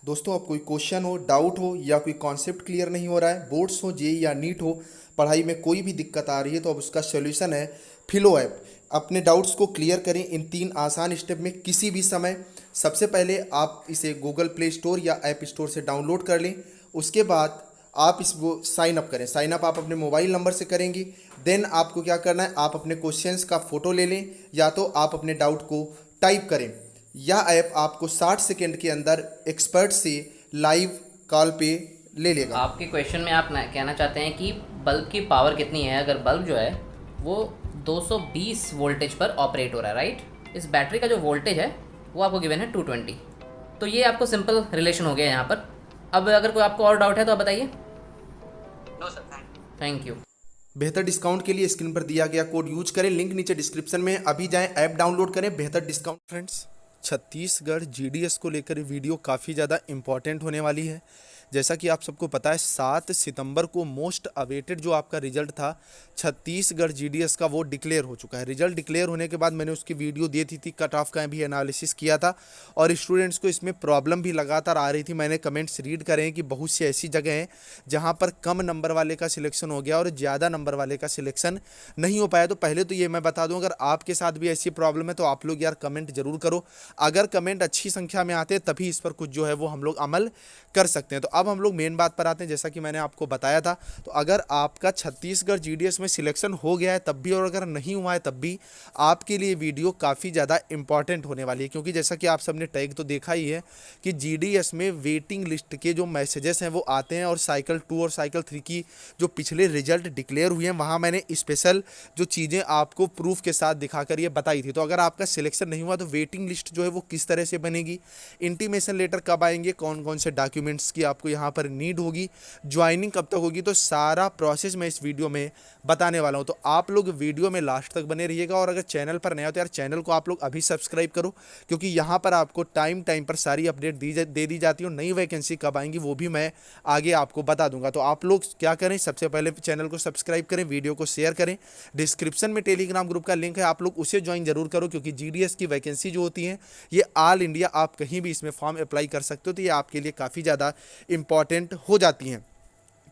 दोस्तों, अब कोई क्वेश्चन हो, डाउट हो या कोई कॉन्सेप्ट क्लियर नहीं हो रहा है, बोर्ड्स हो, जेई या नीट हो, पढ़ाई में कोई भी दिक्कत आ रही है, तो अब उसका सोल्यूशन है फिलो ऐप। अपने डाउट्स को क्लियर करें इन 3 आसान स्टेप में किसी भी समय। सबसे पहले आप इसे गूगल प्ले स्टोर या ऐप स्टोर से डाउनलोड कर लें। उसके बाद आप इसको साइन अप करें। साइन अप आप अपने मोबाइल नंबर से करेंगे। देन आपको क्या करना है, आप अपने क्वेश्चंस का फ़ोटो ले लें या तो आप अपने डाउट को टाइप करें। यह ऐप आपको 60 सेकेंड के अंदर एक्सपर्ट से लाइव कॉल पे ले लेगा। आपके क्वेश्चन में आप कहना चाहते हैं कि बल्ब की पावर कितनी है। अगर बल्ब जो है वो 220 वोल्टेज पर ऑपरेट हो रहा है, राइट। इस बैटरी का जो वोल्टेज है वो आपको गिवन है 220। तो ये आपको सिंपल रिलेशन हो गया यहाँ पर। अब अगर कोई आपको और डाउट है तो आप बताइए। No sir, thank you. बेहतर डिस्काउंट के लिए स्क्रीन पर दिया गया कोड यूज करें। लिंक नीचे डिस्क्रिप्शन में है। अभी जाएं, ऐप डाउनलोड करें, बेहतर डिस्काउंट। फ्रेंड्स, छत्तीसगढ़ जीडीएस को लेकर वीडियो काफ़ी ज़्यादा इंपॉर्टेंट होने वाली है। जैसा कि आप सबको पता है, 7 सितंबर को मोस्ट अवेटेड जो आपका रिजल्ट था छत्तीसगढ़ जीडीएस का, वो डिक्लेयर हो चुका है। रिजल्ट डिक्लेयर होने के बाद मैंने उसकी वीडियो दी थी, कट ऑफ का भी एनालिसिस किया था और स्टूडेंट्स को इसमें प्रॉब्लम भी लगातार आ रही थी। मैंने कमेंट्स रीड करे हैं कि बहुत सी ऐसी जगह हैं जहाँ पर कम नंबर वाले का सिलेक्शन हो गया और ज़्यादा नंबर वाले का सिलेक्शन नहीं हो पाया। तो पहले तो ये मैं बता दूं, अगर आपके साथ भी ऐसी प्रॉब्लम है तो आप लोग यार कमेंट जरूर करो। अगर कमेंट अच्छी संख्या में आते हैं तभी इस पर कुछ जो है वो हम लोग अमल कर सकते हैं। तो अब हम लोग मेन बात पर आते हैं। जैसा कि मैंने आपको बताया था, तो अगर आपका छत्तीसगढ़ जीडीएस में सिलेक्शन हो गया है तब भी और अगर नहीं हुआ है तब भी आपके लिए वीडियो काफ़ी ज़्यादा इंपॉर्टेंट होने वाली है। क्योंकि जैसा कि आप सबने टैग तो देखा ही है कि जीडीएस में वेटिंग लिस्ट के जो मैसेजेस हैं वो आते हैं और साइकिल 2 और साइकिल 3 की जो पिछले रिजल्ट डिक्लेयर हुए हैं वहाँ मैंने स्पेशल जो चीज़ें आपको प्रूफ के साथ दिखाकर ये बताई थी। तो अगर आपका सिलेक्शन नहीं हुआ तो वेटिंग लिस्ट जो है वो किस तरह से बनेगी, इंटीमेशन लेटर कब आएंगे, कौन कौन से डॉक्यूमेंट्स की आपको यहाँ पर नीड होगी, ज्वाइनिंग कब तक होगी, तो सारा प्रोसेस मैं इस वीडियो में बताने वाला हूँ। तो आप लोग वीडियो में लास्ट तक बने रहिएगा और अगर चैनल पर नया हो तो यार चैनल को आप लोग अभी सब्सक्राइब करो, क्योंकि यहाँ पर आपको टाइम टाइम पर सारी अपडेट दे दी जाती है और नई वैकेंसी कब आएंगी वो भी मैं आगे आपको बता दूंगा। तो आप लोग क्या करें, सबसे पहले चैनल को सब्सक्राइब करें, वीडियो को शेयर करें। डिस्क्रिप्शन में टेलीग्राम ग्रुप का लिंक है, आप लोग उसे ज्वाइन जरूर करो, क्योंकि जीडीएस की वैकेंसी जो होती है ये ऑल इंडिया आप कहीं भी इसमें फॉर्म अप्लाई कर सकते हो, तो ये आपके लिए काफ़ी ज़्यादा इंपॉर्टेंट हो जाती हैं।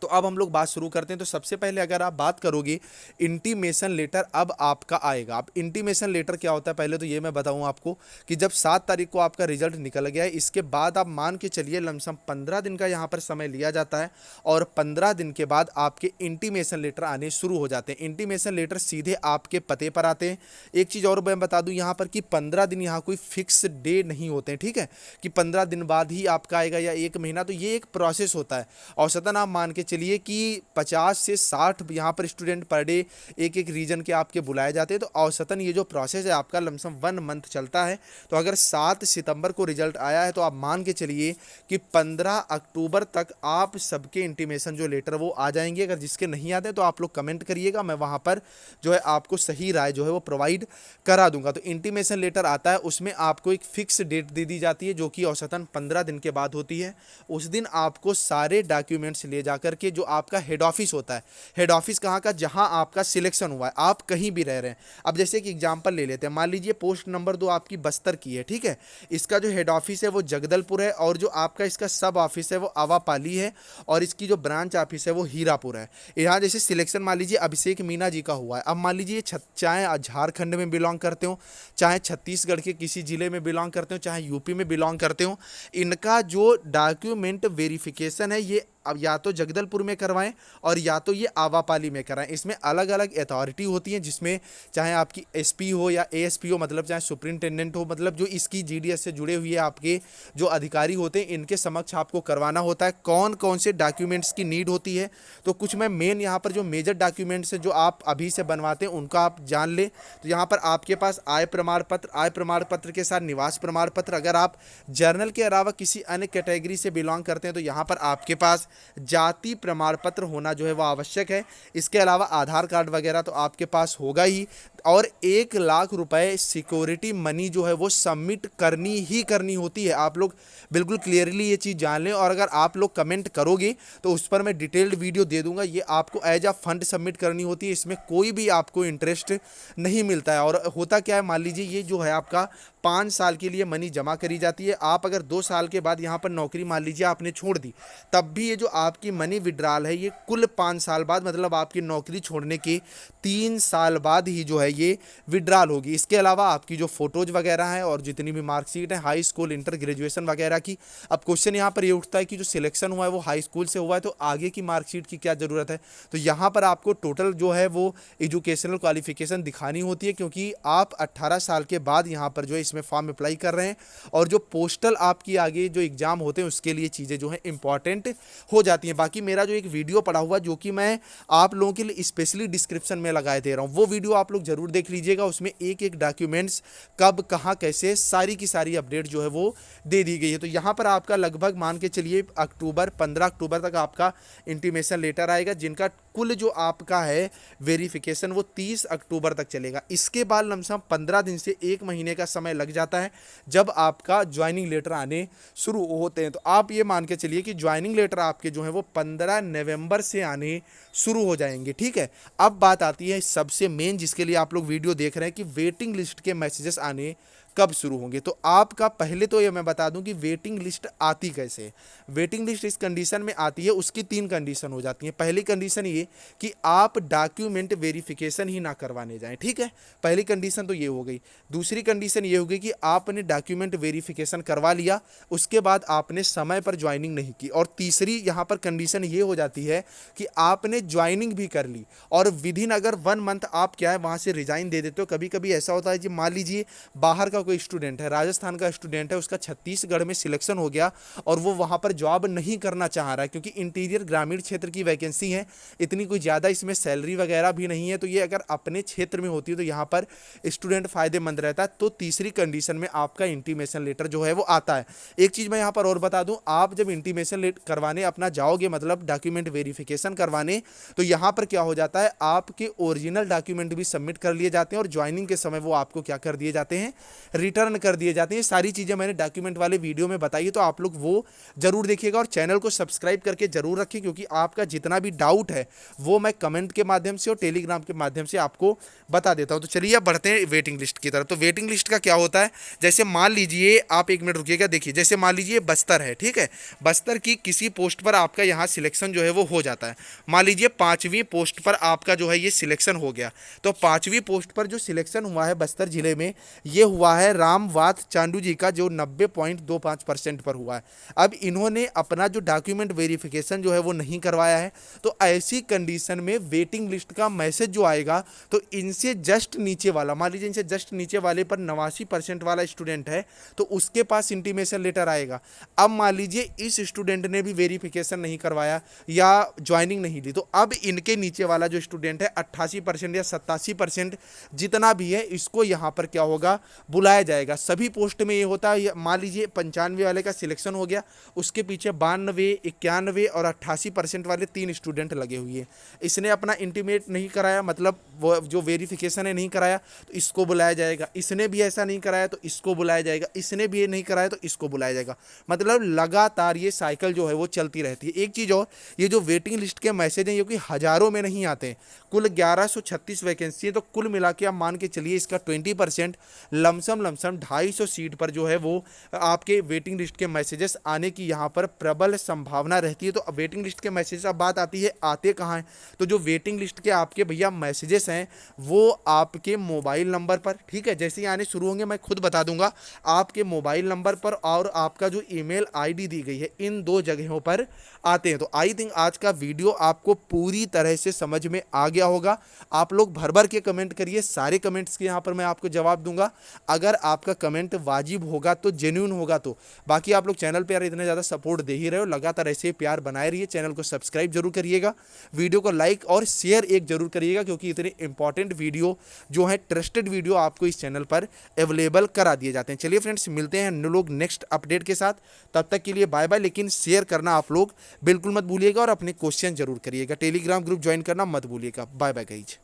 तो अब हम लोग बात शुरू करते हैं। तो सबसे पहले अगर आप बात करोगे इंटीमेशन लेटर अब आपका आएगा। अब इंटीमेशन लेटर क्या होता है पहले तो ये मैं बताऊं आपको कि जब 7 तारीख को आपका रिजल्ट निकल गया है, इसके बाद आप मान के चलिए लमसम 15 दिन का यहाँ पर समय लिया जाता है और 15 दिन के बाद आपके इंटीमेशन लेटर आने शुरू हो जाते हैं। इंटीमेशन लेटर सीधे आपके पते पर आते हैं। एक चीज़ और मैं बता दूँ यहाँ पर कि 15 दिन यहाँ कोई फिक्स डे नहीं होते हैं, ठीक है, कि 15 दिन बाद ही आपका आएगा या 1 महीना। तो ये एक प्रोसेस होता है। औसतन आप मान के चलिए कि 50 से 60 यहाँ पर स्टूडेंट पर डे एक एक रीजन के आपके बुलाए जाते हैं। तो औसतन ये जो प्रोसेस है आपका लमसम 1 मंथ चलता है। तो अगर 7 सितंबर को रिजल्ट आया है तो आप मान के चलिए कि 15 अक्टूबर तक आप सबके इंटीमेशन जो लेटर वो आ जाएंगे। अगर जिसके नहीं आते तो आप लोग कमेंट करिएगा, मैं वहाँ पर जो है आपको सही राय जो है वो प्रोवाइड करा दूंगा। तो इंटीमेशन लेटर आता है, उसमें आपको एक फिक्स डेट दे दी जाती है जो कि औसतन 15 दिन के बाद होती है। उस दिन आपको सारे डॉक्यूमेंट्स ले जाकर के जो आपका हेड ऑफिस होता है, हेड ऑफिस कहाँ का, जहाँ आपका सिलेक्शन हुआ है, आप कहीं भी रह रहे हैं। अब जैसे कि एग्जांपल ले लेते हैं, मान लीजिए पोस्ट नंबर 2 आपकी बस्तर की है, ठीक है, इसका जो हेड ऑफिस है वो जगदलपुर है और जो आपका इसका सब ऑफिस है वो आवापाली है और इसकी जो ब्रांच ऑफिस है वो हीरापुर है। यहाँ जैसे सिलेक्शन मान लीजिए अभिषेक मीना जी का हुआ है। अब मान लीजिए चाहे झारखंड में बिलोंग करते हो, चाहे छत्तीसगढ़ के किसी जिले में बिलोंग करते हो, चाहे यूपी में बिलोंग करते हो, इनका जो डॉक्यूमेंट वेरिफिकेशन है ये अब या तो जगदलपुर में करवाएं और या तो ये आवापाली में कराएं। इसमें अलग अलग अथॉरिटी होती है, जिसमें चाहे आपकी एसपी हो या एएसपी हो, मतलब चाहे सुप्रिंटेंडेंट हो, मतलब जो इसकी जीडीएस से जुड़े हुए आपके जो अधिकारी होते हैं इनके समक्ष आपको करवाना होता है। कौन कौन से डॉक्यूमेंट्स की नीड होती है, तो कुछ मैं मेन यहाँ पर जो मेजर डॉक्यूमेंट्स है जो आप अभी से बनवाते हैं उनका आप जान लें। तो यहाँ पर आपके पास आय प्रमाण पत्र के साथ निवास प्रमाण पत्र। अगर आप जर्नल के अलावा किसी अन्य कैटेगरी से बिलोंग करते हैं तो यहाँ पर आपके पास जाति प्रमाण पत्र होना जो है वो आवश्यक है। इसके अलावा आधार कार्ड वगैरह तो आपके पास होगा ही, और 1 लाख रुपए सिक्योरिटी मनी जो है वो सबमिट करनी ही करनी होती है। आप लोग बिल्कुल क्लियरली ये चीज़ जान लें और अगर आप लोग कमेंट करोगे तो उस पर मैं डिटेल्ड वीडियो दे दूंगा। ये आपको एज अ फंड सबमिट करनी होती है, इसमें कोई भी आपको इंटरेस्ट नहीं मिलता है। और होता क्या है, मान लीजिए ये जो है आपका 5 साल के लिए मनी जमा करी जाती है। आप अगर 2 साल के बाद यहाँ पर नौकरी मान लीजिए आपने छोड़ दी, तब भी ये जो आपकी मनी विड्रॉल है ये कुल 5 साल बाद, मतलब आपकी नौकरी छोड़ने के 3 साल बाद ही जो है ये विड्रॉल होगी। इसके अलावा आपकी जो फोटोज वगैरह हैं और जितनी भी मार्कशीट है हाई स्कूल, इंटर, ग्रेजुएशन वगैरह की। अब क्वेश्चन यहाँ पर ये उठता है कि जो सिलेक्शन हुआ है वो हाई स्कूल से हुआ है, तो आगे की मार्कशीट की क्या ज़रूरत है। तो यहाँ पर आपको टोटल जो है वो एजुकेशनल क्वालिफिकेशन दिखानी होती है, क्योंकि आप 18 साल के बाद यहाँ पर जो है इसमें फॉर्म अप्लाई कर रहे हैं, और जो पोस्टल आपकी आगे जो एग्ज़ाम होते हैं उसके लिए चीज़ें जो है इंपॉर्टेंट हो जाती हैं। बाकी मेरा जो एक वीडियो पड़ा हुआ जो कि मैं आप लोगों के लिए स्पेशली डिस्क्रिप्शन में लगाए दे रहा हूँ, वो वीडियो आप लोग जरूर देख लीजिएगा। उसमें एक एक डॉक्यूमेंट्स कब, कहाँ, कैसे, सारी की सारी अपडेट जो है वो दे दी गई है। तो यहाँ पर आपका लगभग मान के चलिए 15 अक्टूबर तक आपका इंटीमेशन लेटर आएगा, जिनका कुल जो आपका है वेरिफिकेशन वो 30 अक्टूबर तक चलेगा। इसके बाद लमसम 15 दिन से 1 महीने का समय लग जाता है जब आपका ज्वाइनिंग लेटर आने शुरू होते हैं। तो आप ये मान के चलिए कि ज्वाइनिंग लेटर आपके जो है वो 15 नवंबर से आने शुरू हो जाएंगे, ठीक है। अब बात आती है सबसे मेन, जिसके लिए आप लोग वीडियो देख रहे हैं, कि वेटिंग लिस्ट के मैसेजेस आने कब शुरू होंगे। तो आपका पहले तो ये मैं बता दूं कि वेटिंग लिस्ट आती कैसे है। वेटिंग लिस्ट इस कंडीशन में आती है, उसकी 3 कंडीशन हो जाती हैं। पहली कंडीशन ये कि आप डॉक्यूमेंट वेरिफिकेशन ही ना करवाने जाएं, ठीक है। पहली कंडीशन तो ये हो गई। दूसरी कंडीशन ये हो गई कि आपने डॉक्यूमेंट वेरिफिकेशन करवा लिया, उसके बाद आपने समय पर ज्वाइनिंग नहीं की। और तीसरी यहाँ पर कंडीशन ये हो जाती है कि आपने ज्वाइनिंग भी कर ली और विदिन अगर 1 मंथ आप क्या है वहाँ से रिजाइन दे देते हो। कभी कभी ऐसा होता है कि मान लीजिए बाहर का कोई स्टूडेंट है, राजस्थान का स्टूडेंट है, उसका छत्तीसगढ़ में सिलेक्शन हो गया और वो वहाँ पर जॉब नहीं करना चाह रहा है, क्योंकि इंटीरियर ग्रामीण क्षेत्र की वैकेंसी है, इतनी कोई ज़्यादा इसमें सैलरी वगैरह भी नहीं है। तो ये अगर अपने क्षेत्र में होती है तो यहाँ पर स्टूडेंट फ़ायदेमंद रहता है। तो तीसरी कंडीशन में आपका इंटीमेशन लेटर जो है वो आता है। एक चीज़ मैं यहाँ पर और बता दूँ, आप जब इंटीमेशन लेटर करवाने अपना जाओगे, मतलब डॉक्यूमेंट वेरिफिकेशन करवाने, तो यहाँ पर क्या हो जाता है, आपके ओरिजिनल डॉक्यूमेंट भी सबमिट कर लिए जाते हैं और ज्वाइनिंग के समय वो आपको क्या कर दिए जाते हैं, रिटर्न कर दिए जाते हैं। सारी चीज़ें मैंने डॉक्यूमेंट वाले वीडियो में बताई है, तो आप लोग वो जरूर देखिएगा और चैनल को सब्सक्राइब करके जरूर रखें, क्योंकि आपका जितना भी डाउट है वो मैं कमेंट के माध्यम से और टेलीग्राम के माध्यम से आपको बता देता हूं। तो चलिए अब बढ़ते हैं वेटिंग लिस्ट की तरफ। तो वेटिंग लिस्ट का क्या होता है, जैसे मान लीजिए आप 1 मिनट रुकिएगा, देखिए जैसे मान लीजिए बस्तर है, ठीक है, बस्तर की किसी पोस्ट पर आपका यहाँ सिलेक्शन जो है वो हो जाता है। मान लीजिए 5वीं पोस्ट पर आपका जो है ये सिलेक्शन हो गया, तो 5वीं पोस्ट पर जो सिलेक्शन हुआ है बस्तर जिले में, ये हुआ है रामवात चांडू जी का, जो 90.25% पर हुआ है। अब इन्होंने अपना जो डॉक्यूमेंट वेरिफिकेशन जो है वो नहीं करवाया है, तो ऐसी कंडीशन में वेटिंग लिस्ट का मैसेज जो आएगा, तो इनसे जस्ट नीचे वाला, मान लीजिए इनसे जस्ट नीचे वाले पर 89% वाला स्टूडेंट है, तो उसके पास इंटीमेशन लेटर आएगा। अब मान लीजिए इस स्टूडेंट ने भी वेरिफिकेशन नहीं करवाया या ज्वाइनिंग नहीं दी, तो अब इनके नीचे वाला जो स्टूडेंट है 88% या 87% जितना भी है, इसको यहाँ पर क्या होगा, बुलाया जाएगा। सभी पोस्ट में ये होता है। मान लीजिए 95 वाले का सिलेक्शन हो गया, उसके पीछे 92, 91 और 88% वाले 3 स्टूडेंट लगे हुए हैं। इसने अपना इंटीमेट नहीं कराया, मतलब वो जो वेरिफिकेशन है नहीं कराया, तो इसको बुलाया जाएगा। इसने भी ऐसा नहीं कराया तो इसको बुलाया जाएगा। इसने भी ये नहीं कराया तो इसको बुलाया जाएगा। मतलब लगातार ये साइकिल जो है वो चलती रहती है। एक चीज़ और, ये जो वेटिंग लिस्ट के मैसेज हैं ये कि हज़ारों में नहीं आते हैं, कुल 1136 वैकेंसी है, तो कुल मिला के आप मान के चलिए इसका 20% लमसम 250 सीट पर जो है वो आपके वेटिंग लिस्ट के मैसेजेस आने की यहाँ पर प्रबल संभावना रहती है। तो वेटिंग लिस्ट के मैसेजेस, अब बात आती है आते कहाँ हैं, तो जो वेटिंग लिस्ट के आपके भैया मैसेजेस हैं वो आपके मोबाइल नंबर पर, ठीक है, जैसे ही आने शुरू होंगे मैं खुद बता दूंगा, आपके मोबाइल नंबर पर और आपका जो ईमेल आईडी दी गई है, इन 2 जगहों पर आते हैं। तो आई थिंक आज का वीडियो आपको पूरी तरह से समझ में आ गया होगा। आप लोग भर भर के कमेंट करिए, सारे कमेंट्स के यहाँ पर मैं आपको जवाब दूंगा। अगर आपका कमेंट वाजिब होगा तो जेन्युइन होगा तो। बाकी आप लोग चैनल पे यार इतने ज़्यादा सपोर्ट दे ही रहे हो, लगातार ऐसे प्यार बनाए रहिए। चैनल को सब्सक्राइब जरूर करिएगा, वीडियो को लाइक और शेयर एक जरूर करिएगा, क्योंकि इतने इंपॉर्टेंट वीडियो जो है, ट्रस्टेड वीडियो आपको इस चैनल पर अवेलेबल करा दिए जाते हैं। चलिए फ्रेंड्स, मिलते हैं लोग नेक्स्ट अपडेट के साथ, तब तक के लिए बाय बाय। लेकिन शेयर करना आप लोग बिल्कुल मत भूलिएगा और अपने क्वेश्चन जरूर करिएगा। टेलीग्राम ग्रुप ज्वाइन करना मत भूलिएगा। Bye bye guys.